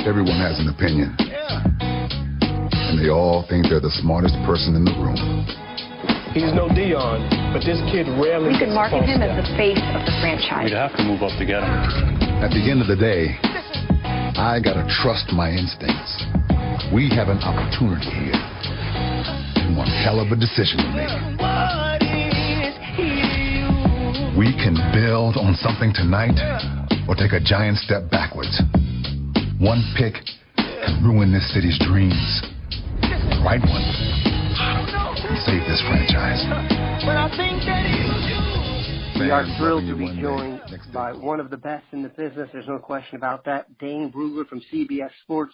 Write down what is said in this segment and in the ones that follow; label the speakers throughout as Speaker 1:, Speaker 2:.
Speaker 1: Everyone has an opinion. And they all think they're the smartest person in the room.
Speaker 2: He's no Dion, but this kid rarely
Speaker 3: We could market him as the face of the franchise.
Speaker 4: We'd have to move up to get him.
Speaker 1: At the end of the day, I gotta trust my instincts. We have an opportunity here. And one hell of a decision to make. We can build on something tonight or take a giant step backwards. One pick can ruin this city's dreams. The right one can save this franchise.
Speaker 5: We are thrilled to be joined by one of the best in the business. There's no question about that. Dane Brugler from CBS Sports,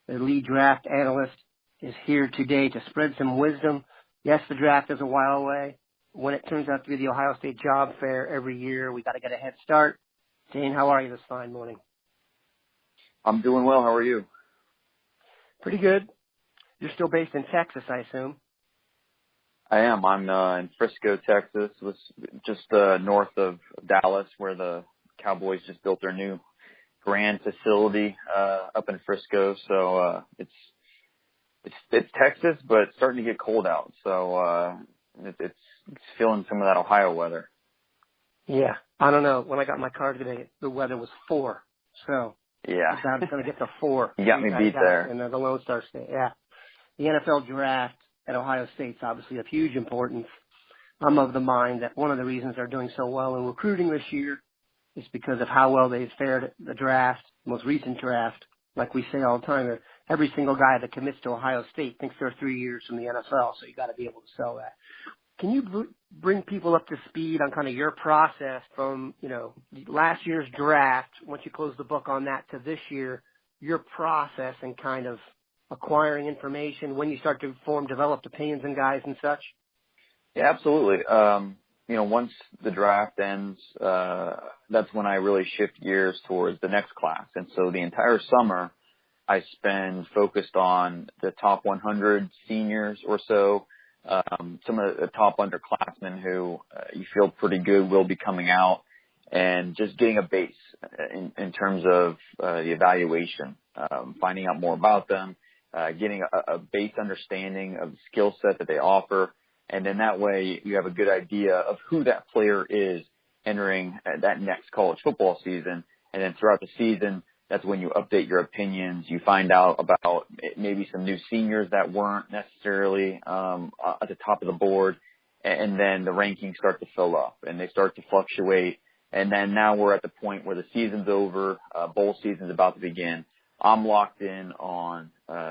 Speaker 5: the lead draft analyst, is here today to spread some wisdom. Yes, the draft is a while away. When it turns out to be the Ohio State Job Fair every year, we got to get a head start. Dane, how are you this fine morning?
Speaker 6: I'm doing well. How are you?
Speaker 5: Pretty good. You're still based in Texas, I assume.
Speaker 6: I am. I'm in Frisco, Texas, just north of Dallas, where the Cowboys just built their new grand facility up in Frisco. So it's Texas, but it's starting to get cold out. So it's feeling some of that Ohio weather.
Speaker 5: Yeah, I don't know. When I got my car today, the weather was 4. So
Speaker 6: yeah,
Speaker 5: it's going to get to 4.
Speaker 6: You got me beat there.
Speaker 5: And the Lone Star State. Yeah, the NFL Draft at Ohio State's obviously of huge importance. I'm of the mind that one of the reasons they're doing so well in recruiting this year is because of how well they've fared at the draft, most recent draft. Like we say all the time, every single guy that commits to Ohio State thinks they're 3 years from the NFL, so you got to be able to sell that. Can you bring people up to speed on kind of your process from, last year's draft, once you close the book on that, to this year, your process and kind of acquiring information, when you start to form developed opinions in guys and such?
Speaker 6: Yeah, absolutely. Once the draft ends, that's when I really shift gears towards the next class. And so the entire summer I spend focused on the top 100 seniors or so, some of the top underclassmen who you feel pretty good will be coming out, and just getting a base in terms of the evaluation, finding out more about them, getting a base understanding of the skill set that they offer. And then that way you have a good idea of who that player is entering that next college football season. And then throughout the season, that's when you update your opinions. You find out about maybe some new seniors that weren't necessarily at the top of the board. And then the rankings start to fill up and they start to fluctuate. And then now we're at the point where the season's over, bowl season's about to begin. I'm locked in on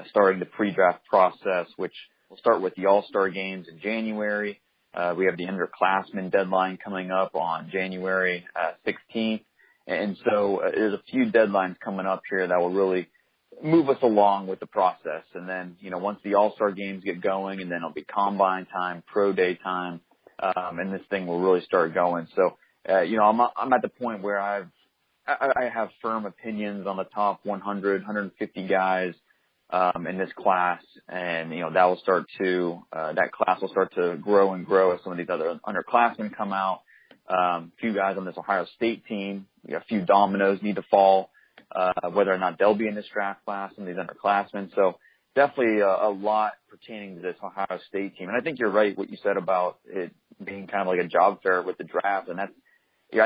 Speaker 6: starting the pre-draft process, which will start with the All-Star games in January. We have the underclassmen deadline coming up on January 16th. And so there's a few deadlines coming up here that will really move us along with the process. And then, once the All-Star games get going, and then it'll be combine time, pro day time, and this thing will really start going. So, I'm at the point where I have firm opinions on the top 100, 150 guys in this class, and that will start to that class will start to grow and grow as some of these other underclassmen come out. A few guys on this Ohio State team, a few dominoes need to fall, whether or not they'll be in this draft class and these underclassmen. So definitely a lot pertaining to this Ohio State team. And I think you're right what you said about it being kind of like a job fair with the draft, and I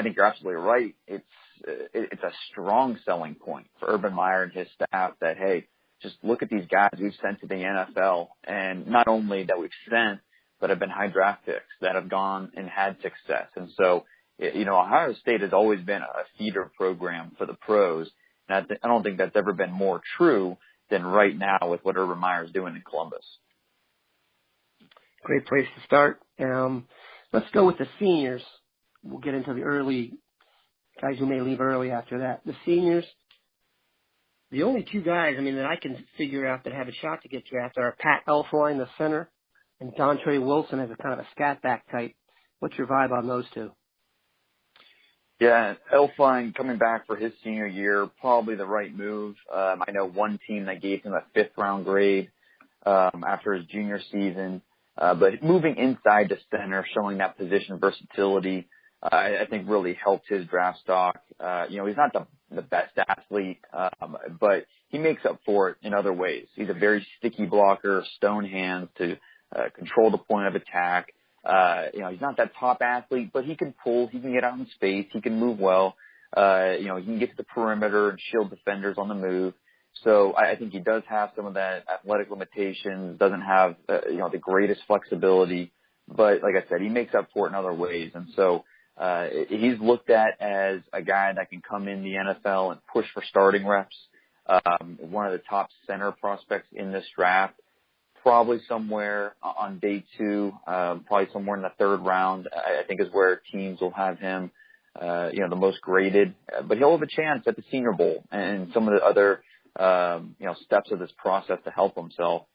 Speaker 6: think you're absolutely right. It's a strong selling point for Urban Meyer and his staff that, hey, just look at these guys we've sent to the NFL, and not only that we've sent, but have been high draft picks that have gone and had success. And so, Ohio State has always been a feeder program for the pros. And I don't think that's ever been more true than right now with what Urban Meyer is doing in Columbus.
Speaker 5: Great place to start. Let's go with the seniors. We'll get into the early guys who may leave early after that. The seniors, the only two guys, that I can figure out that have a shot to get drafted are Pat Elflein, the center, and Dontre Wilson as a kind of a scat back type. What's your vibe on those two?
Speaker 6: Yeah, Elflein coming back for his senior year, probably the right move. I know one team that gave him a 5th-round grade after his junior season. But moving inside the center, showing that position versatility, I think really helped his draft stock. He's not the best athlete, but he makes up for it in other ways. He's a very sticky blocker, stone hands to control the point of attack. He's not that top athlete, but he can pull, he can get out in space, he can move well. He can get to the perimeter and shield defenders on the move. So I think he does have some of that athletic limitations, doesn't have, the greatest flexibility. But like I said, he makes up for it in other ways. And so he's looked at as a guy that can come in the NFL and push for starting reps. One of the top center prospects in this draft, probably somewhere on day 2, probably somewhere in the 3rd round, I think is where teams will have him, the most graded. But he'll have a chance at the Senior Bowl and some of the other, steps of this process to help himself.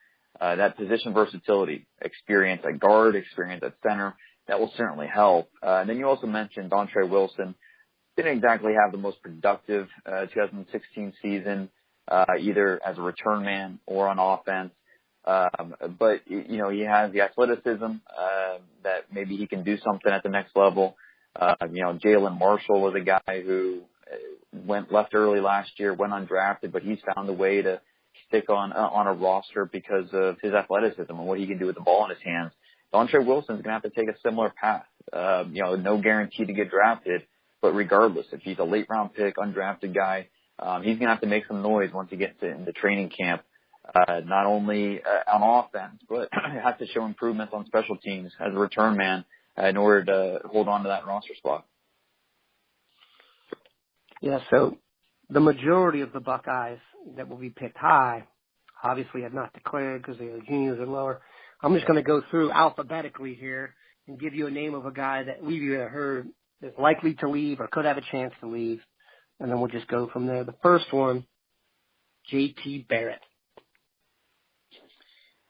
Speaker 6: That position versatility, experience at guard, experience at center, that will certainly help. And then you also mentioned Dontre Wilson. Didn't exactly have the most productive 2016 season, either as a return man or on offense. But he has the athleticism that maybe he can do something at the next level. Jalen Marshall was a guy who left early last year, went undrafted, but he's found a way to stick on a roster because of his athleticism and what he can do with the ball in his hands. Dontre Wilson's going to have to take a similar path. No guarantee to get drafted, but regardless, if he's a late round pick, undrafted guy, he's going to have to make some noise once he gets into training camp, not only on offense, but has to show improvements on special teams as a return man in order to hold on to that roster spot.
Speaker 5: Yeah, so the majority of the Buckeyes that will be picked high obviously have not declared because they are juniors or lower. I'm just going to go through alphabetically here and give you a name of a guy that we've either heard is likely to leave or could have a chance to leave, and then we'll just go from there. The first one, J.T. Barrett.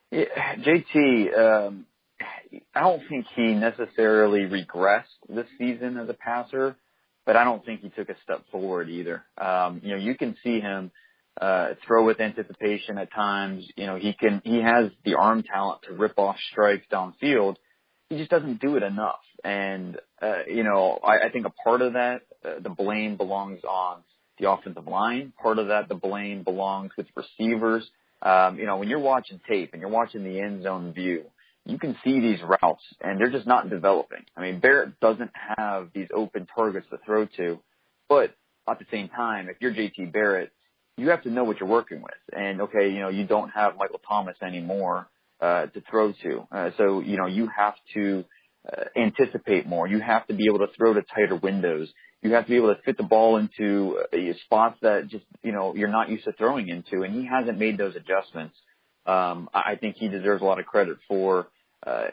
Speaker 6: Yeah, JT, I don't think he necessarily regressed this season as a passer, but I don't think he took a step forward either. You can see him throw with anticipation at times. He has the arm talent to rip off strikes downfield. He just doesn't do it enough. And, I think a part of that, the blame belongs on the offensive line. Part of that, the blame belongs with receivers. When you're watching tape and you're watching the end zone view, you can see these routes and they're just not developing. I mean, Barrett doesn't have these open targets to throw to, but at the same time, if you're JT Barrett, you have to know what you're working with. And okay, you don't have Michael Thomas anymore, to throw to. So, you have to anticipate more. You have to be able to throw to tighter windows. You have to be able to fit the ball into spots that just, you're not used to throwing into. And he hasn't made those adjustments. I think he deserves a lot of credit for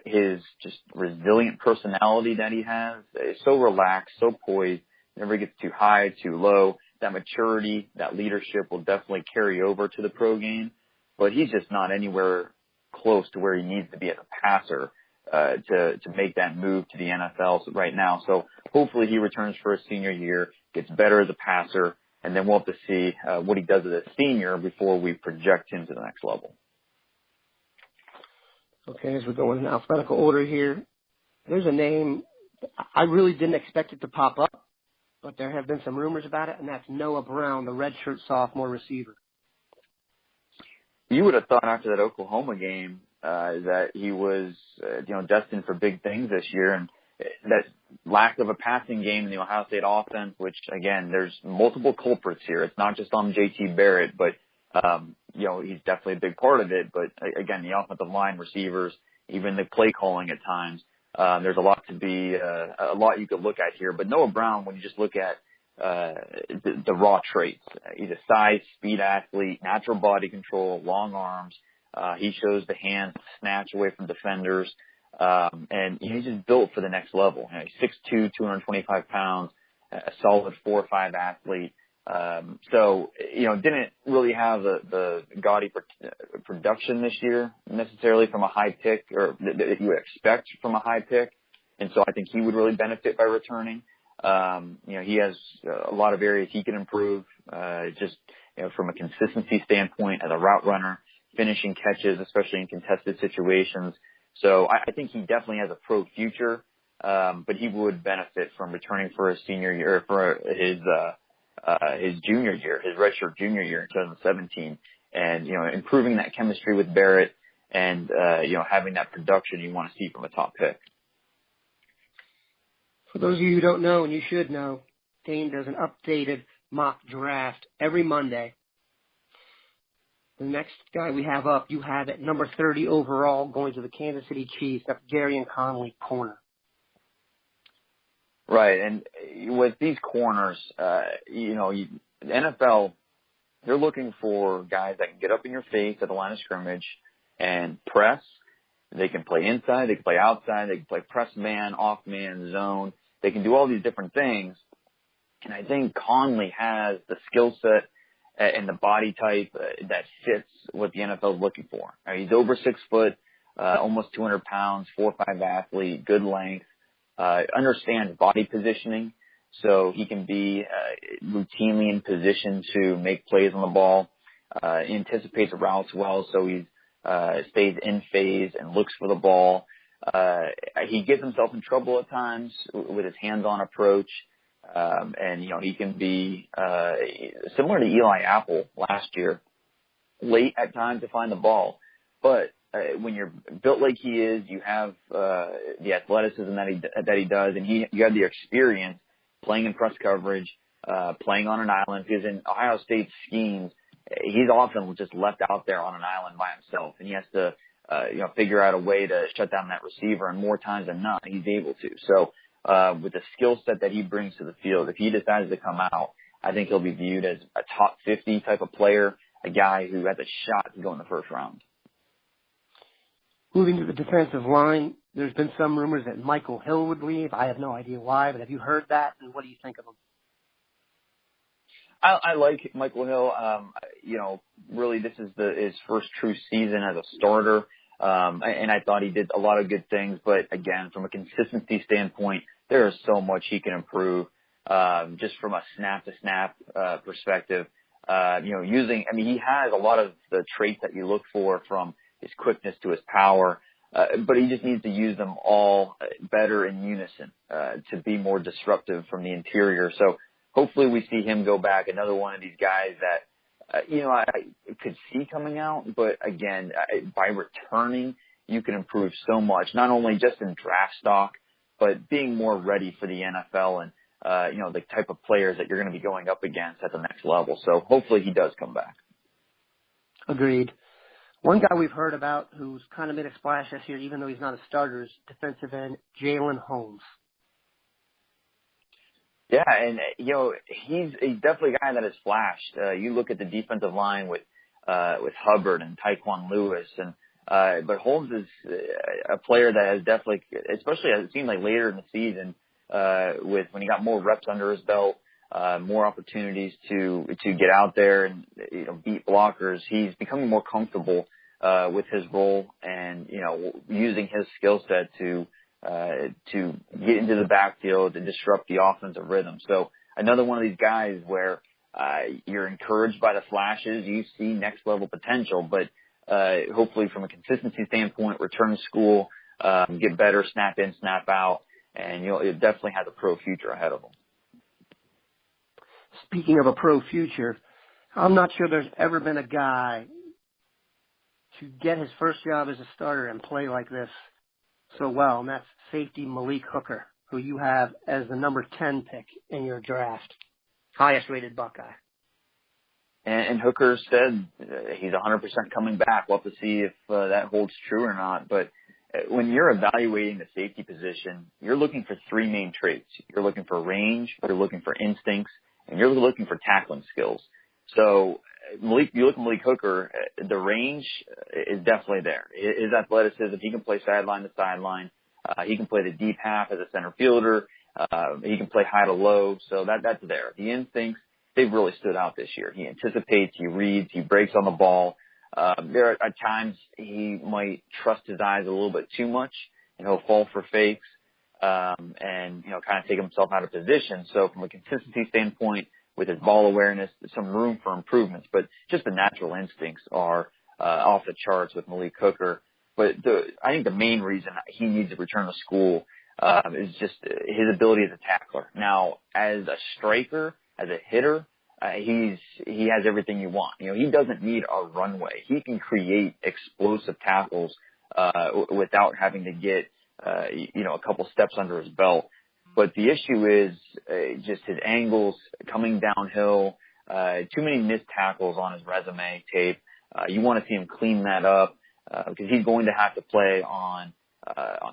Speaker 6: his just resilient personality that he has. It's so relaxed, so poised, never gets too high, too low. That maturity, that leadership will definitely carry over to the pro game. But he's just not anywhere close to where he needs to be as a passer to make that move to the NFL right now. So hopefully he returns for a senior year, gets better as a passer, and then we'll have to see what he does as a senior before we project him to the next level.
Speaker 5: Okay, as we go in alphabetical order here, there's a name I really didn't expect it to pop up, but there have been some rumors about it, and that's Noah Brown, the redshirt sophomore receiver.
Speaker 6: You would have thought after that Oklahoma game that he was, destined for big things this year, and that lack of a passing game in the Ohio State offense, which again, there's multiple culprits here. It's not just on JT Barrett, but he's definitely a big part of it. But again, the offensive line, receivers, even the play calling at times. There's a lot you could look at here. But Noah Brown, when you just look at the raw traits, he's a size, speed athlete, natural body control, long arms. He shows the hands to snatch away from defenders. And he's just built for the next level. He's 6'2", 225 pounds, a solid 4'5" athlete. So, didn't really have the gaudy production this year necessarily from a high pick, or that you would expect from a high pick. And so I think he would really benefit by returning. He has a lot of areas he can improve, from a consistency standpoint as a route runner, finishing catches, especially in contested situations. So I think he definitely has a pro future, but he would benefit from returning for his senior year, for his his junior year, his redshirt junior year in 2017, and improving that chemistry with Barrett, and having that production you want to see from a top pick.
Speaker 5: For those of you who don't know, and you should know, Dane does an updated mock draft every Monday. The next guy we have up, you have at number 30 overall, going to the Kansas City Chiefs. That's Gary and Conley, corner.
Speaker 6: Right, and with these corners, the NFL, they're looking for guys that can get up in your face at the line of scrimmage and press. They can play inside, they can play outside, they can play press man, off man, zone. They can do all these different things. And I think Conley has the skill set and the body type that fits what the NFL is looking for. He's over 6 foot, almost 200 pounds, 4'5" athlete, good length, understands body positioning, so he can be routinely in position to make plays on the ball, anticipates routes well, so he stays in phase and looks for the ball. He gets himself in trouble at times with his hands-on approach. And he can be similar to Eli Apple last year, late at times to find the ball. But when you're built like he is, you have the athleticism that he does, and you have the experience playing in press coverage, playing on an island. Because in Ohio State schemes, he's often just left out there on an island by himself, and he has to figure out a way to shut down that receiver. And more times than not, he's able to. So with the skill set that he brings to the field, if he decides to come out, I think he'll be viewed as a top 50 type of player, a guy who has a shot to go in the first round.
Speaker 5: Moving to the defensive line, there's been some rumors that Michael Hill would leave. I have no idea why, but have you heard that, and what do you think of him?
Speaker 6: I like Michael Hill. Really this is his first true season as a starter. And I thought he did a lot of good things, but again, from a consistency standpoint, there is so much he can improve, just from a snap to snap, perspective. He has a lot of the traits that you look for, from his quickness to his power, but he just needs to use them all better in unison, to be more disruptive from the interior. So hopefully we see him go back, another one of these guys that, I could see coming out, but again, by returning, you can improve so much, not only just in draft stock, but being more ready for the NFL and, the type of players that you're going to be going up against at the next level. So hopefully he does come back.
Speaker 5: Agreed. One guy we've heard about who's kind of made a splash this year, even though he's not a starter, is defensive end Jalen Holmes.
Speaker 6: Yeah, and he's definitely a guy that has flashed. You look at the defensive line with Hubbard and Tyquan Lewis, and but Holmes is a player that has definitely, especially as it seemed like later in the season, when he got more reps under his belt, more opportunities to get out there and beat blockers. He's becoming more comfortable with his role, and using his skill set to get into the backfield and disrupt the offensive rhythm. So another one of these guys where you're encouraged by the flashes, you see next level potential, but hopefully from a consistency standpoint, return to school, get better, snap in, snap out, and it definitely has a pro future ahead of him.
Speaker 5: Speaking of a pro future, I'm not sure there's ever been a guy to get his first job as a starter and play like this so well, and that's safety Malik Hooker, who you have as the number 10 pick in your draft, highest rated Buckeye.
Speaker 6: And Hooker said he's 100% coming back. We'll have to see if that holds true or not. But when you're evaluating the safety position, you're looking for three main traits. You're looking for range, you're looking for instincts, and you're looking for tackling skills. So you look at Malik Hooker, the range is definitely there. His athleticism, he can play sideline to sideline. He can play the deep half as a center fielder. He can play high to low. So that's there. The instincts, they've really stood out this year. He anticipates, he reads, he breaks on the ball. There are times he might trust his eyes a little bit too much, and he'll fall for fakes, and kind of take himself out of position. So from a consistency standpoint, with his ball awareness, there's some room for improvements, but just the natural instincts are off the charts with Malik Hooker. But I think the main reason he needs to return to school is just his ability as a tackler. Now, as a striker, as a hitter, he has everything you want. He doesn't need a runway. He can create explosive tackles without having to get a couple steps under his belt. But the issue is just his angles coming downhill. Too many missed tackles on his resume tape. You want to see him clean that up because he's going to have to play on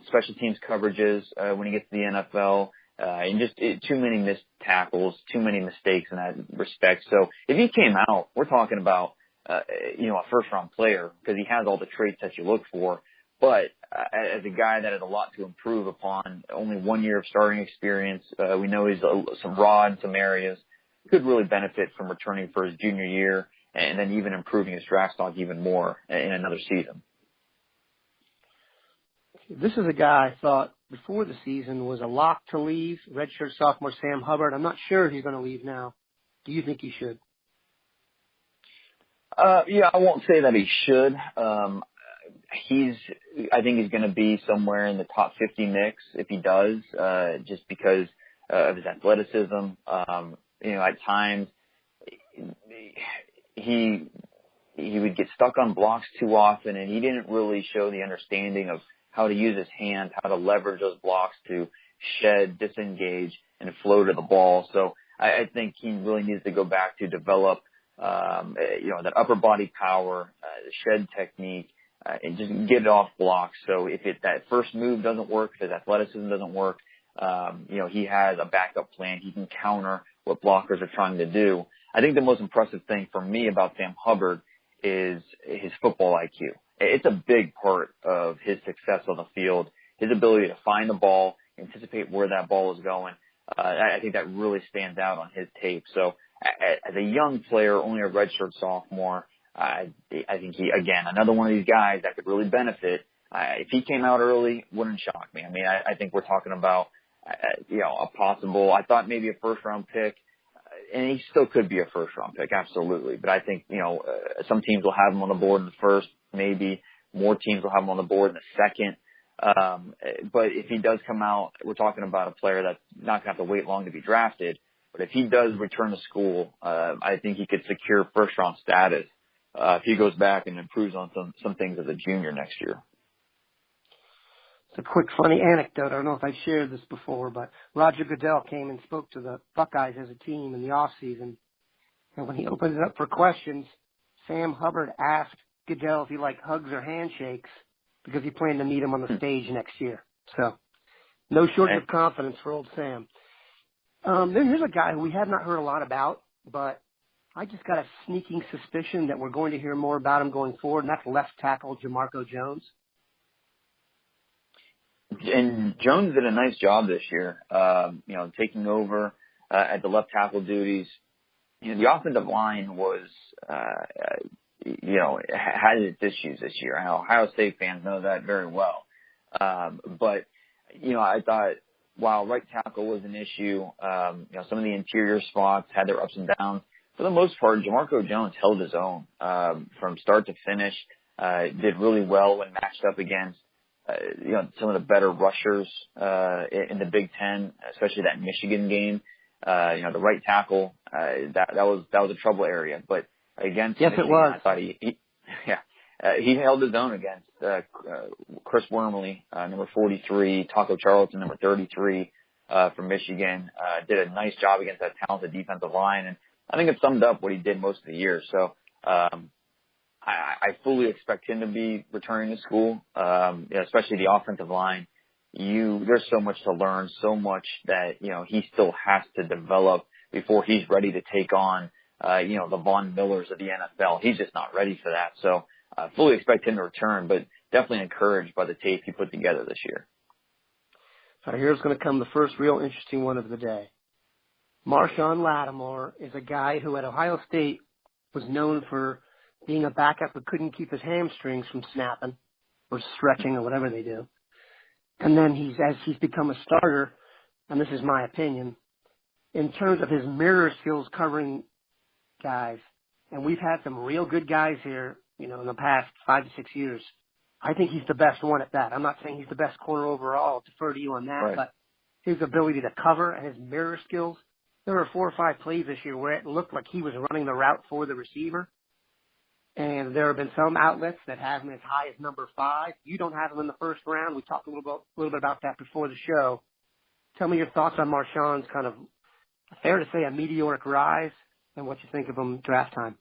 Speaker 6: special teams coverages when he gets to the NFL. And just too many missed tackles, too many mistakes in that respect. So if he came out, we're talking about, a first-round player because he has all the traits that you look for. But as a guy that has a lot to improve upon, only 1 year of starting experience, we know he's some raw in some areas, could really benefit from returning for his junior year and then even improving his draft stock even more in another season.
Speaker 5: This is a guy I thought before the season was a lock to leave, redshirt sophomore Sam Hubbard. I'm not sure he's going to leave now. Do you think he should?
Speaker 6: Yeah, I won't say that he should. I think he's going to be somewhere in the top 50 mix if he does, just because of his athleticism. At times he would get stuck on blocks too often, and he didn't really show the understanding of how to use his hand, how to leverage those blocks to shed, disengage, and flow to the ball. So I think he really needs to go back to develop, that upper body power, the shed technique, and just get it off blocks. So if that first move doesn't work, if his athleticism doesn't work, he has a backup plan. He can counter what blockers are trying to do. I think the most impressive thing for me about Sam Hubbard is his football IQ. It's a big part of his success on the field, his ability to find the ball, anticipate where that ball is going. I think that really stands out on his tape. So as a young player, only a redshirt sophomore, I think he, again, another one of these guys that could really benefit. If he came out early, wouldn't shock me. I mean, I think we're talking about, a possible, I thought maybe a first-round pick, and he still could be a first-round pick, absolutely. But I think, some teams will have him on the board in the first, maybe more teams will have him on the board in the second. But if he does come out, we're talking about a player that's not going to have to wait long to be drafted. But if he does return to school, I think he could secure first-round status if he goes back and improves on some things as a junior next year.
Speaker 5: It's a quick, funny anecdote. I don't know if I've shared this before, but Roger Goodell came and spoke to the Buckeyes as a team in the offseason. And when he opened it up for questions, Sam Hubbard asked Goodell if he liked hugs or handshakes because he planned to meet him on the stage next year. So no shortage of confidence for old Sam. Then here's a guy who we have not heard a lot about, but I just got a sneaking suspicion that we're going to hear more about him going forward, and that's left tackle Jamarco Jones.
Speaker 6: And Jones did a nice job this year, taking over at the left tackle duties. The offensive line was, had its issues this year. Ohio State fans know that very well. But I thought while right tackle was an issue, some of the interior spots had their ups and downs. For the most part, Jamarco Jones held his own from start to finish. Did really well when matched up against some of the better rushers in the Big Ten, especially that Michigan game. The right tackle that was a trouble area, but against
Speaker 5: yes,
Speaker 6: Michigan,
Speaker 5: it was.
Speaker 6: I thought he held his own against Chris Wormley, number 43, Taco Charlton, number 33 from Michigan. Did a nice job against that talented defensive line, and I think it summed up what he did most of the year. So I fully expect him to be returning to school, especially the offensive line. There's so much to learn, so much that, he still has to develop before he's ready to take on, the Von Millers of the NFL. He's just not ready for that. So I fully expect him to return, but definitely encouraged by the tape he put together this year.
Speaker 5: So here's going to come the first real interesting one of the day. Marshawn Lattimore is a guy who at Ohio State was known for being a backup who couldn't keep his hamstrings from snapping or stretching or whatever they do. And then as he's become a starter, and this is my opinion, in terms of his mirror skills covering guys, and we've had some real good guys here, in the past 5 to 6 years. I think he's the best one at that. I'm not saying he's the best corner overall. I'll defer to you on that,
Speaker 6: right.
Speaker 5: But his ability to cover and his mirror skills, there were 4 or 5 plays this year where it looked like he was running the route for the receiver. And there have been some outlets that have him as high as number 5. You don't have him in the first round. We talked a little bit about that before the show. Tell me your thoughts on Marshawn's kind of, fair to say, a meteoric rise, and what you think of him draft time.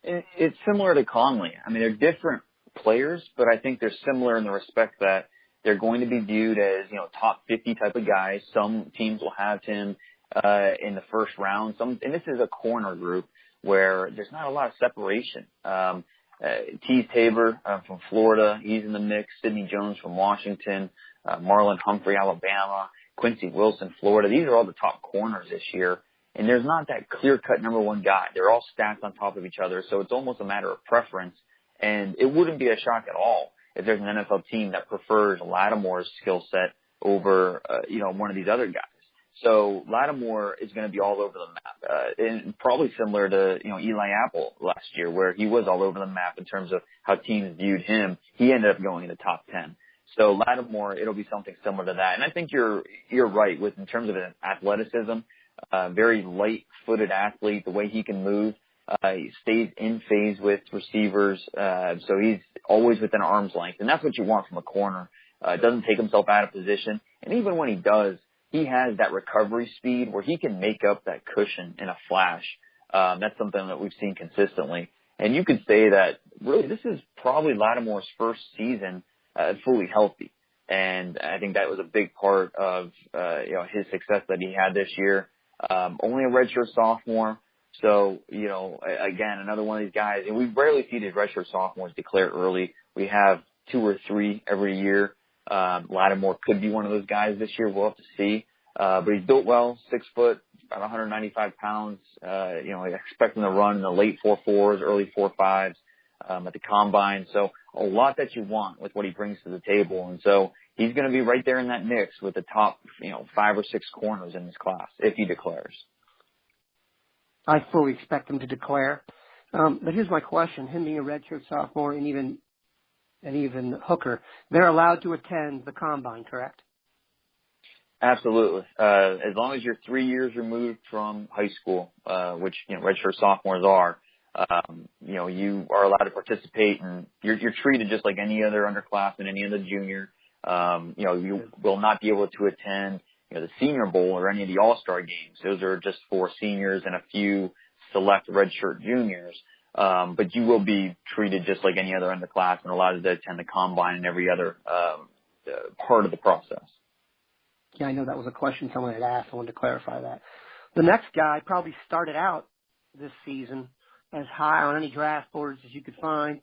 Speaker 6: It's similar to Conley. I mean, they're different players, but I think they're similar in the respect that they're going to be viewed as, top 50 type of guys. Some teams will have him in the first round. And this is a corner group where there's not a lot of separation. Tease Tabor from Florida, he's in the mix. Sidney Jones from Washington, Marlon Humphrey, Alabama, Quincy Wilson, Florida. These are all the top corners this year. And there's not that clear-cut number 1 guy. They're all stacked on top of each other, so it's almost a matter of preference. And it wouldn't be a shock at all if there's an NFL team that prefers Lattimore's skill set over, one of these other guys. So Lattimore is going to be all over the map, and probably similar to, Eli Apple last year, where he was all over the map in terms of how teams viewed him. He ended up going in the top 10. So Lattimore, it'll be something similar to that. And I think you're right in terms of athleticism. Very light-footed athlete, the way he can move. He stays in phase with receivers, so he's always within arm's length. And that's what you want from a corner. Doesn't take himself out of position. And even when he does, he has that recovery speed where he can make up that cushion in a flash. That's something that we've seen consistently. And you could say that really this is probably Lattimore's first season fully healthy. And I think that was a big part of his success that he had this year. Only a redshirt sophomore. So, again, another one of these guys, and we rarely see these redshirt sophomores declare early. We have 2 or 3 every year. Lattimore could be one of those guys this year. We'll have to see. But he's built well, 6 foot, about 195 pounds. I expect him to run in the late 4.4s, early 4.5s, at the combine. So a lot that you want with what he brings to the table. And so he's going to be right there in that mix with the top, 5 or 6 corners in this class if he declares.
Speaker 5: I fully expect him to declare. But here's my question. Him being a redshirt sophomore and even Hooker, they're allowed to attend the combine, correct?
Speaker 6: Absolutely. As long as you're 3 years removed from high school, which, redshirt sophomores are, you are allowed to participate, and you're treated just like any other underclassman, any other junior. You will not be able to attend, the Senior Bowl or any of the All-Star games. Those are just for seniors and a few select redshirt juniors. But you will be treated just like any other underclassman, allowed to attend the combine and every other part of the process.
Speaker 5: Yeah, I know that was a question someone had asked. I wanted to clarify that. The next guy probably started out this season as high on any draft boards as you could find.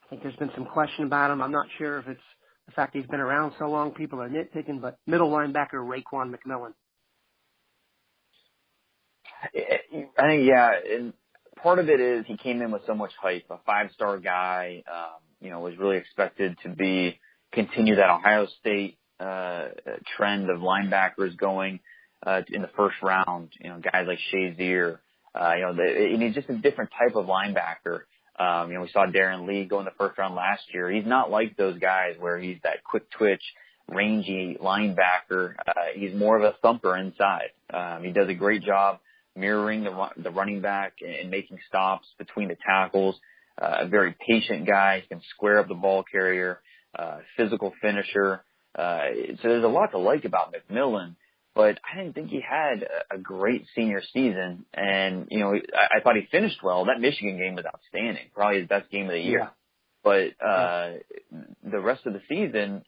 Speaker 5: I think there's been some question about him. I'm not sure if it's the fact he's been around so long, people are nitpicking, but middle linebacker Raekwon McMillan.
Speaker 6: I think, yeah, and part of it is he came in with so much hype, a 5-star guy, was really expected to continue that Ohio State trend of linebackers going in the first round, guys like Shazier, and he's just a different type of linebacker. We saw Darren Lee go in the first round last year. He's not like those guys where he's that quick twitch, rangy linebacker. He's more of a thumper inside. He does a great job mirroring the running back and making stops between the tackles. A very patient guy. He can square up the ball carrier, physical finisher. So there's a lot to like about McMillan, but I didn't think he had a great senior season. And, I thought he finished well. That Michigan game was outstanding, probably his best game of the year. Yeah. But the rest of the season,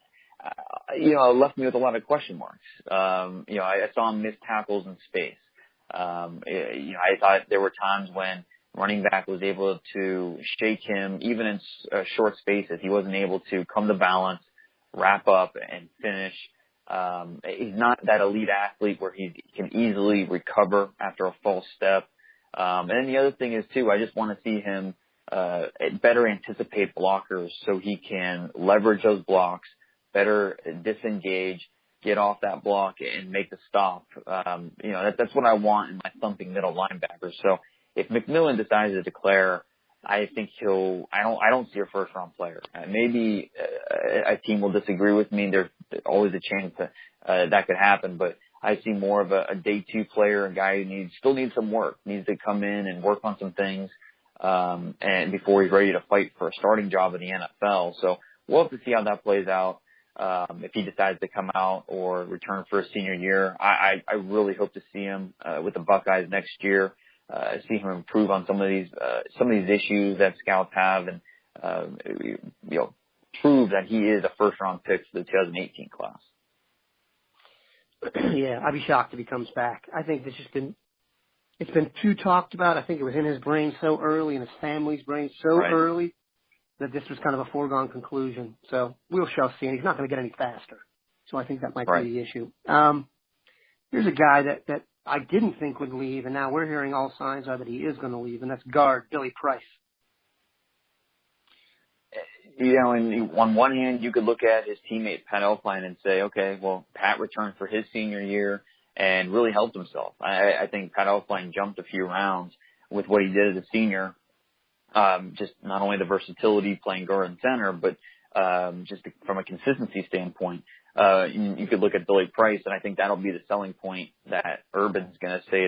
Speaker 6: left me with a lot of question marks. I saw him miss tackles in space. I thought there were times when running back was able to shake him, even in short spaces. He wasn't able to come to balance, wrap up, and finish. He's not that elite athlete where he can easily recover after a false step. And then the other thing is, too, I just want to see him better anticipate blockers so he can leverage those blocks, better disengage, get off that block, and make the stop. That's what I want in my thumping middle linebacker. So if McMillan decides to declare, I think I don't see a first-round player. Maybe a team will disagree with me. There's always a chance that could happen, but I see more of a day 2 player, a guy who still needs some work, needs to come in and work on some things, and before he's ready to fight for a starting job in the NFL. So we'll have to see how that plays out. If he decides to come out or return for his senior year, I really hope to see him, with the Buckeyes next year, see him improve on some of these issues that scouts have, and, prove that he is a first round pick for the 2018 class.
Speaker 5: Yeah, I'd be shocked if he comes back. I think it's been too talked about. I think it was in his brain so early, in his family's brain so early, that this was kind of a foregone conclusion. So we shall see. And he's not going to get any faster. So I think that might be the issue. Here's a guy that I didn't think would leave, and now we're hearing all signs are that he is going to leave, and that's guard Billy Price.
Speaker 6: And on one hand, you could look at his teammate Pat Elflein and say, okay, well, Pat returned for his senior year and really helped himself. I think Pat Elflein jumped a few rounds with what he did as a senior. Just not only the versatility playing guard and center, but just from a consistency standpoint. You could look at Billy Price, and I think that'll be the selling point that Urban's going to say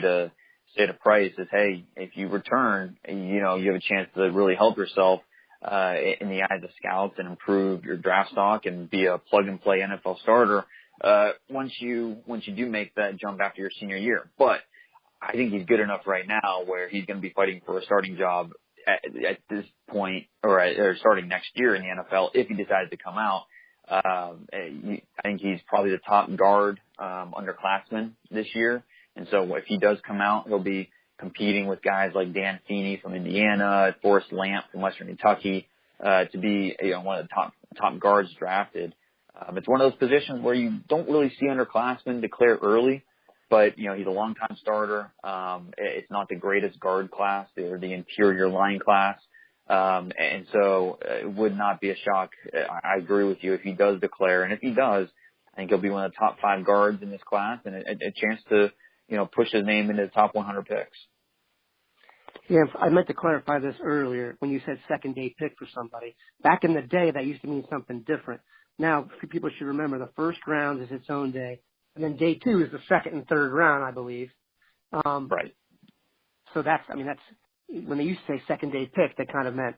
Speaker 6: to Price is, hey, if you return, you have a chance to really help yourself in the eyes of scouts and improve your draft stock and be a plug-and-play NFL starter once you do make that jump after your senior year. But I think he's good enough right now where he's going to be fighting for a starting job at this point, or starting next year in the NFL if he decides to come out. I think he's probably the top guard underclassman this year. And so if he does come out, he'll be competing with guys like Dan Feeney from Indiana, Forrest Lamp from Western Kentucky, to be one of the top guards drafted. It's one of those positions where you don't really see underclassmen declare early, but he's a longtime starter. It's not the greatest guard class or the interior line class, and so it would not be a shock. I agree with you if he does declare, and if he does, I think he'll be one of the top 5 guards in this class, and a chance to push his name into the top 100 picks.
Speaker 5: Yeah, I meant to clarify this earlier when you said second day pick for somebody. Back in the day, that used to mean something different. Now, people should remember the first round is its own day, and then day 2 is the second and third round, I believe.
Speaker 6: Right.
Speaker 5: So that's when they used to say second day pick, that kind of meant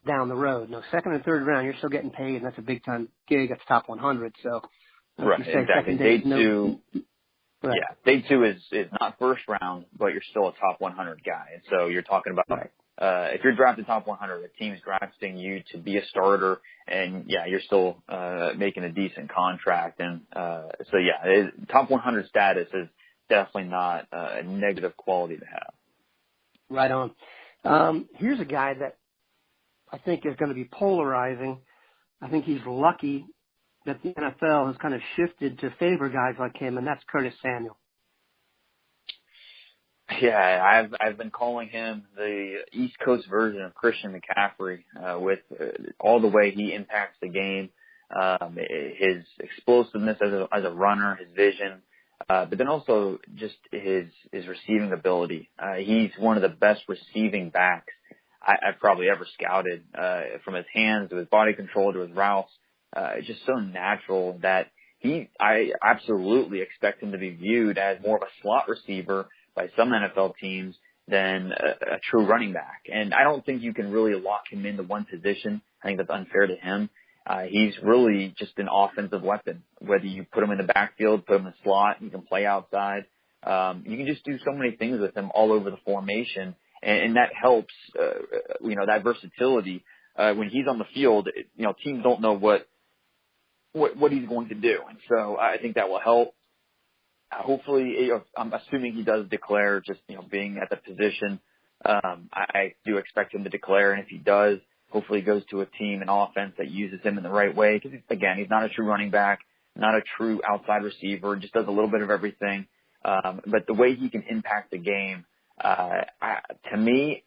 Speaker 5: down the road. No, second and third round, you're still getting paid, and that's a big time gig. That's top 100. So
Speaker 6: right, exactly. Day 2. Right. Yeah, day 2 is not first round, but you're still a top 100 guy. And so you're talking about if you're drafted top 100, the team's drafting you to be a starter, and you're still making a decent contract. And top 100 status is definitely not a negative quality to have.
Speaker 5: Right on. Here's a guy that I think is going to be polarizing. I think he's lucky that the NFL has kind of shifted to favor guys like him, and that's Curtis Samuel.
Speaker 6: Yeah, I've been calling him the East Coast version of Christian McCaffrey, with all the way he impacts the game, his explosiveness as a runner, his vision, but then also just his receiving ability. He's one of the best receiving backs I've probably ever scouted, from his hands to his body control to his routes. It's just so natural that I absolutely expect him to be viewed as more of a slot receiver by some NFL teams than a true running back. And I don't think you can really lock him into one position. I think that's unfair to him. He's really just an offensive weapon. Whether you put him in the backfield, put him in the slot, you can play outside. You can just do so many things with him all over the formation. And that helps, that versatility. When he's on the field, teams don't know what he's going to do. And so I think that will help. Hopefully, I'm assuming he does declare, just, being at the position. I do expect him to declare. And if he does, hopefully he goes to a team and offense that uses him in the right way. Because, again, he's not a true running back, not a true outside receiver, just does a little bit of everything. But the way he can impact the game, to me,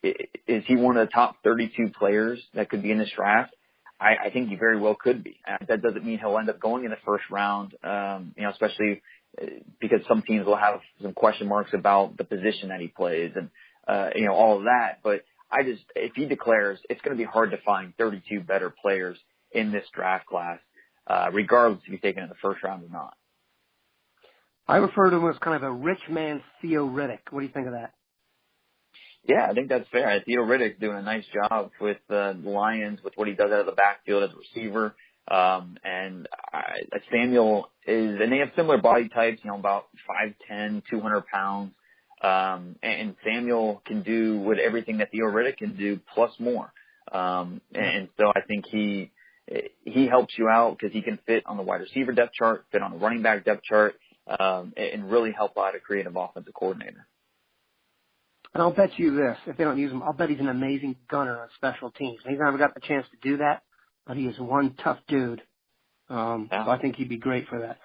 Speaker 6: is he one of the top 32 players that could be in this draft? I think he very well could be. That doesn't mean he'll end up going in the first round, especially because some teams will have some question marks about the position that he plays and, all of that. But if he declares, it's going to be hard to find 32 better players in this draft class, regardless if he's taken in the first round or not.
Speaker 5: I refer to him as kind of a rich man's Theo Riddick. What do you think of that?
Speaker 6: Yeah, I think that's fair. Theo Riddick's doing a nice job with the Lions, with what he does out of the backfield as a receiver. Samuel and they have similar body types, about 5'10", 200 pounds. And Samuel can do with everything that Theo Riddick can do, plus more. And so I think he helps you out because he can fit on the wide receiver depth chart, fit on the running back depth chart, and really help out a creative offensive coordinator.
Speaker 5: And I'll bet you this, if they don't use him, I'll bet he's an amazing gunner on special teams. He's never got the chance to do that, but he is one tough dude. So I think he'd be great for that.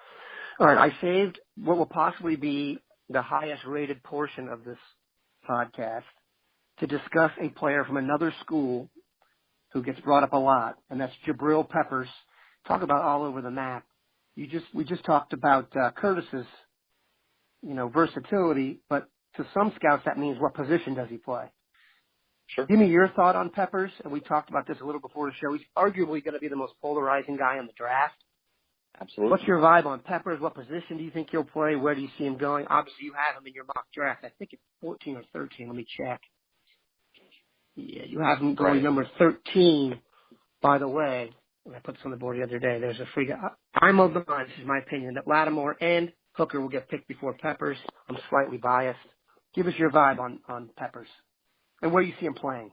Speaker 5: All right, I saved what will possibly be the highest rated portion of this podcast to discuss a player from another school who gets brought up a lot, and that's Jabril Peppers. Talk about all over the map. We just talked about Curtis's, versatility, but to some scouts that means what position does he play?
Speaker 6: Sure.
Speaker 5: Give me your thought on Peppers, and we talked about this a little before the show. He's arguably going to be the most polarizing guy in the draft.
Speaker 6: Absolutely.
Speaker 5: What's your vibe on Peppers? What position do you think he'll play? Where do you see him going? Obviously, you have him in your mock draft. I think it's 14 or 13. Let me check. Yeah, you have him going number 13, by the way. I put this on the board the other day. There's a free guy. I'm of the mind, this is my opinion, that Lattimore and Hooker will get picked before Peppers. I'm slightly biased. Give us your vibe on Peppers and where you see him playing.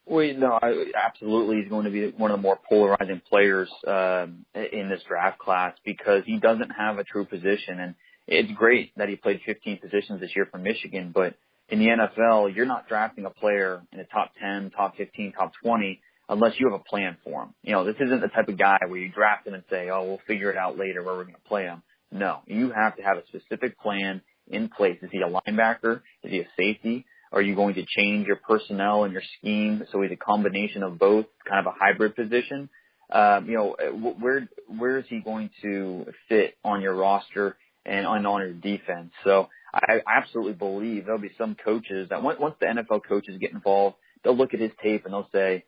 Speaker 6: Well, no, absolutely. He's going to be one of the more polarizing players in this draft class because he doesn't have a true position. And it's great that he played 15 positions this year for Michigan, but in the NFL, you're not drafting a player in the top 10, top 15, top 20 unless you have a plan for him. This isn't the type of guy where you draft him and say, oh, we'll figure it out later where we're going to play him. No, you have to have a specific plan in place. Is he a linebacker? Is he a safety? Are you going to change your personnel and your scheme so he's a combination of both, kind of a hybrid position? Where is he going to fit on your roster and on your defense? So I absolutely believe there'll be some coaches that once the NFL coaches get involved, they'll look at his tape and they'll say,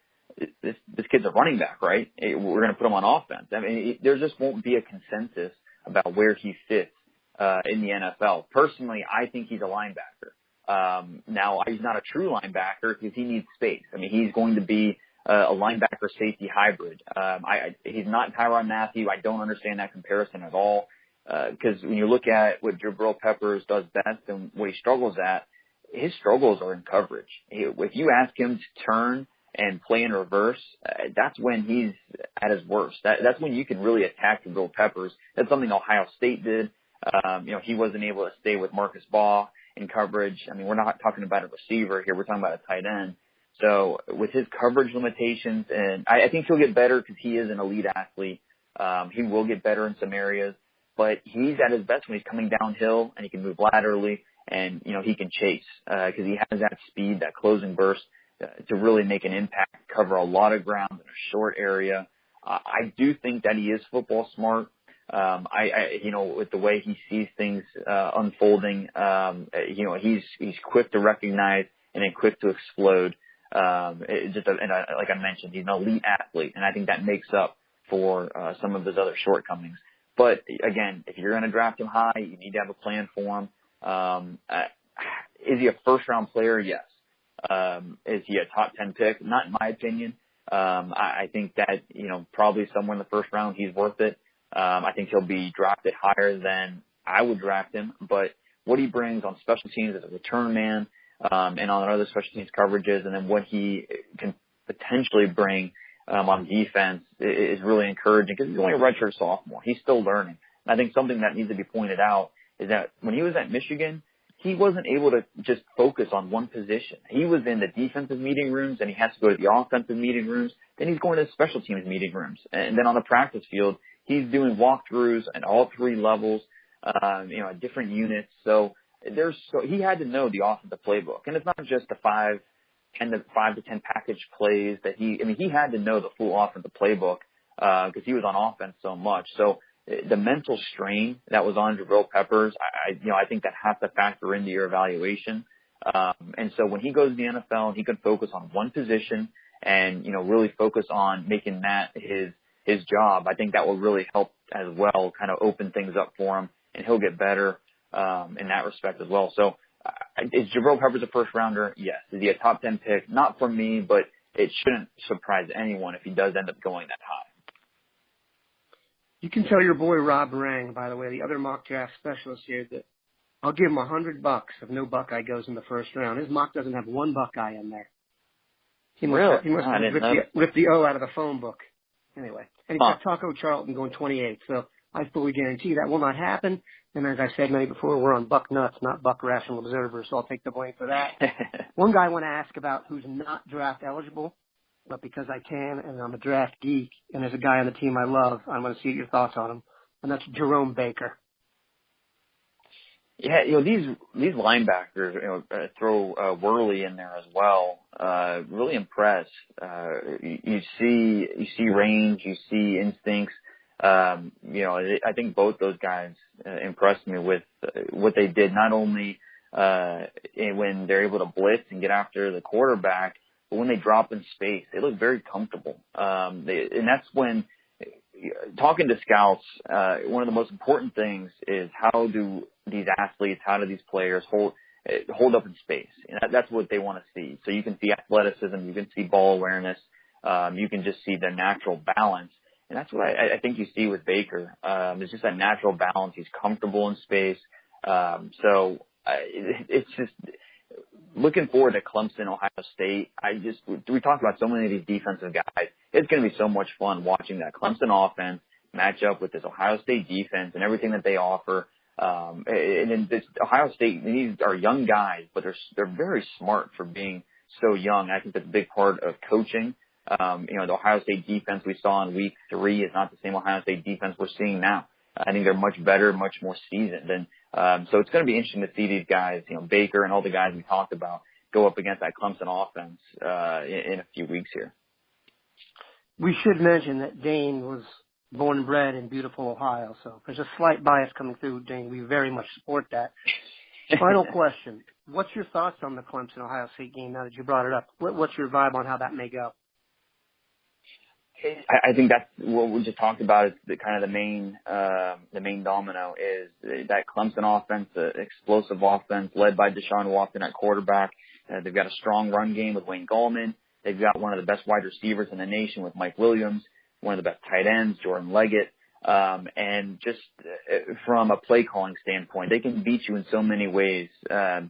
Speaker 6: this kid's a running back, right? We're going to put him on offense. I mean, there just won't be a consensus about where he fits in the NFL. Personally, I think he's a linebacker. Now, he's not a true linebacker because he needs space. I mean, he's going to be a linebacker safety hybrid. He's not Tyrann Mathieu. I don't understand that comparison at all because when you look at what Jabril Peppers does best and what he struggles at, his struggles are in coverage. If you ask him to turn and play in reverse, that's when he's at his worst. That's when you can really attack Jabril Peppers. That's something Ohio State did. He wasn't able to stay with Marcus Baugh in coverage. I mean, we're not talking about a receiver here. We're talking about a tight end. So with his coverage limitations, and I think he'll get better because he is an elite athlete. He will get better in some areas, but he's at his best when he's coming downhill and he can move laterally and, he can chase because he has that speed, that closing burst to really make an impact, cover a lot of ground in a short area. I do think that he is football smart. With the way he sees things unfolding, he's quick to recognize and then quick to explode. Like I mentioned, he's an elite athlete, and I think that makes up for some of his other shortcomings. But again, if you're going to draft him high, you need to have a plan for him. Is he a first-round player? Yes. Is he a top 10 pick? Not in my opinion. I think that, probably somewhere in the first round, he's worth it. I think he'll be drafted higher than I would draft him, but what he brings on special teams as a return man, and on other special teams coverages, and then what he can potentially bring, on defense is really encouraging because he's only a redshirt sophomore. He's still learning. And I think something that needs to be pointed out is that when he was at Michigan, he wasn't able to just focus on one position. He was in the defensive meeting rooms, and he has to go to the offensive meeting rooms. Then he's going to the special teams meeting rooms. And then on the practice field, he's doing walkthroughs at all three levels, at different units. So he had to know the offensive playbook. And it's not just the 5 to 10 package plays that he had to know the full offensive playbook, because he was on offense so much. So the mental strain that was on Jabril Peppers, I think that has to factor into your evaluation. And so when he goes to the NFL, he can focus on one position and, really focus on making that his job. I think that will really help as well, kind of open things up for him and he'll get better in that respect as well. So is Jabril Peppers a first rounder? Yes. Is he a top 10 pick? Not for me, but it shouldn't surprise anyone if he does end up going that high.
Speaker 5: You can tell your boy Rob Rang, by the way, the other mock draft specialist here, that I'll give him $100 if no Buckeye goes in the first round. His mock doesn't have one Buckeye in there. He must have ripped the O out of the phone book. Anyway, and he's got Taco Charlton going 28, so I fully guarantee that will not happen. And as I said maybe before, we're on Bucknuts, not Buck Rational Observer, so I'll take the blame for that. One guy I want to ask about who's not draft eligible, but because I can and I'm a draft geek, and there's a guy on the team I love, I want to see your thoughts on him, and that's Jerome Baker.
Speaker 6: Yeah, these linebackers, throw Worley in there as well. Really impressed. You see range, you see instincts. I think both those guys impressed me with what they did. Not only when they're able to blitz and get after the quarterback, but when they drop in space, they look very comfortable. And that's when, talking to scouts, one of the most important things is how do these athletes, how do these players hold up in space? And that's what they want to see. So you can see athleticism, you can see ball awareness, you can just see the natural balance. And that's what I think you see with Baker. It's just that natural balance. He's comfortable in space. It's just looking forward to Clemson, Ohio State. We talked about so many of these defensive guys. It's going to be so much fun watching that Clemson offense match up with this Ohio State defense and everything that they offer. And then this Ohio State, these are young guys, but they're very smart for being so young. I think that's a big part of coaching. The Ohio State defense we saw in week 3 is not the same Ohio State defense we're seeing now. I think they're much better, much more seasoned. And so it's going to be interesting to see these guys, Baker and all the guys we talked about, go up against that Clemson offense in a few weeks here.
Speaker 5: We should mention that Dane was born and bred in beautiful Ohio, so there's a slight bias coming through, Dane. We very much support that. Final question. What's your thoughts on the Clemson-Ohio State game now that you brought it up? What's your vibe on how that may go?
Speaker 6: I think that's what we just talked about. Is the main domino is that Clemson offense, the explosive offense led by Deshaun Watson at quarterback. They've got a strong run game with Wayne Gallman. They've got one of the best wide receivers in the nation with Mike Williams, one of the best tight ends, Jordan Leggett. And just from a play calling standpoint, they can beat you in so many ways,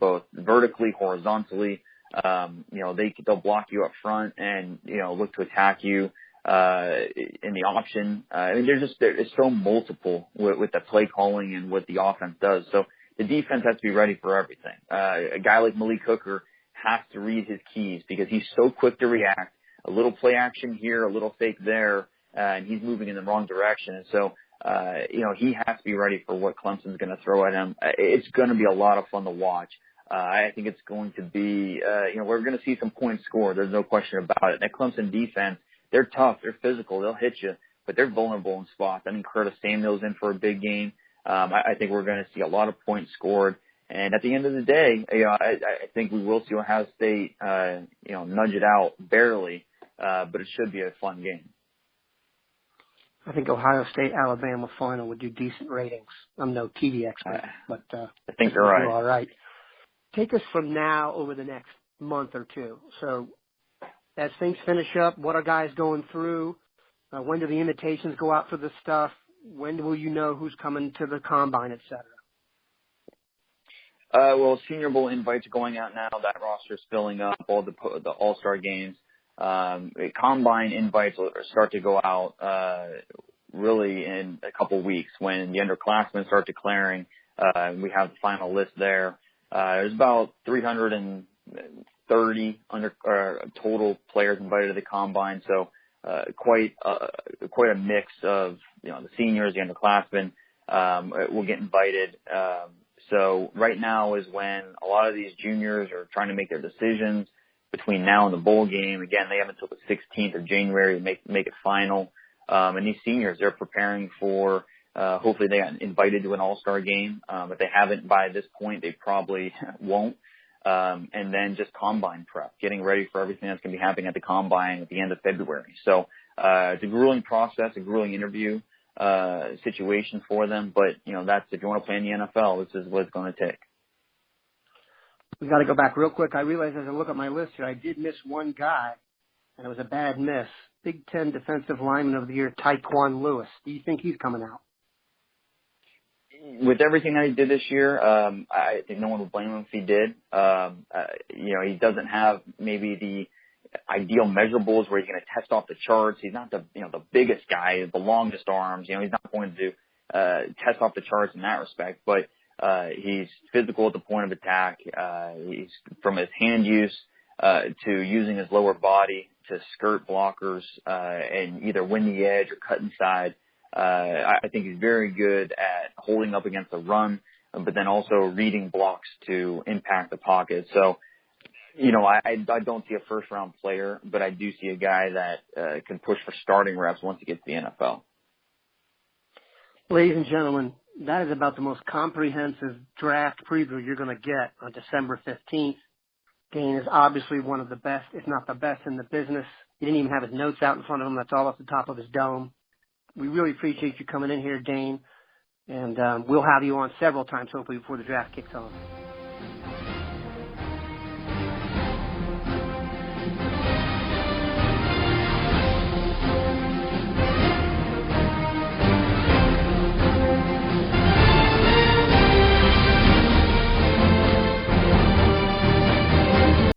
Speaker 6: both vertically, horizontally. They'll block you up front and, look to attack you. In the option. It's so multiple with the play calling and what the offense does. So the defense has to be ready for everything. A guy like Malik Hooker has to read his keys because he's so quick to react. A little play action here, a little fake there, and he's moving in the wrong direction. And so, he has to be ready for what Clemson's going to throw at him. It's going to be a lot of fun to watch. I think it's going to be, we're going to see some points scored. There's no question about it. That Clemson defense, they're tough, they're physical, they'll hit you, but they're vulnerable in spots. I think Curtis Samuel's in for a big game. I think we're going to see a lot of points scored. And at the end of the day, I think we will see Ohio State, nudge it out barely, but it should be a fun game.
Speaker 5: I think Ohio State-Alabama final would do decent ratings. I'm no TV expert, but
Speaker 6: I think you're right.
Speaker 5: All right. Take us from now over the next month or two. So, as things finish up, what are guys going through? When do the invitations go out for this stuff? When will you know who's coming to the combine, et cetera?
Speaker 6: Well, Senior Bowl invites are going out now. That roster's filling up, all the All-Star games. Combine invites will start to go out really in a couple weeks when the underclassmen start declaring. We have the final list there. There's about 330 total players invited to the combine, so quite a mix of the seniors, the underclassmen will get invited. So right now is when a lot of these juniors are trying to make their decisions between now and the bowl game. Again, they have until the 16th of January to make it final. And these seniors, they're preparing for hopefully they got invited to an all-star game. If they haven't by this point, they probably won't. And then just combine prep, getting ready for everything that's going to be happening at the combine at the end of February. So it's a grueling process, a grueling interview. situation for them. But, that's, if you want to play in the NFL, this is what it's going to take.
Speaker 5: We got to go back real quick. I realized as I look at my list here, I did miss one guy, and it was a bad miss. Big Ten Defensive Lineman of the Year, Tyquan Lewis. Do you think he's coming out?
Speaker 6: With everything that he did this year, I think no one would blame him if he did. He doesn't have maybe the ideal measurables where he's going to test off the charts. He's not the biggest guy, the longest arms. He's not going to test off the charts in that respect, but he's physical at the point of attack. He's from his hand use to using his lower body to skirt blockers and either win the edge or cut inside. I think he's very good at holding up against the run, but then also reading blocks to impact the pocket. So, I don't see a first-round player, but I do see a guy that can push for starting reps once he gets to the NFL.
Speaker 5: Ladies and gentlemen, that is about the most comprehensive draft preview you're going to get on December 15th. Dane is obviously one of the best, if not the best, in the business. He didn't even have his notes out in front of him. That's all off the top of his dome. We really appreciate you coming in here, Dane, and we'll have you on several times, hopefully, before the draft kicks off.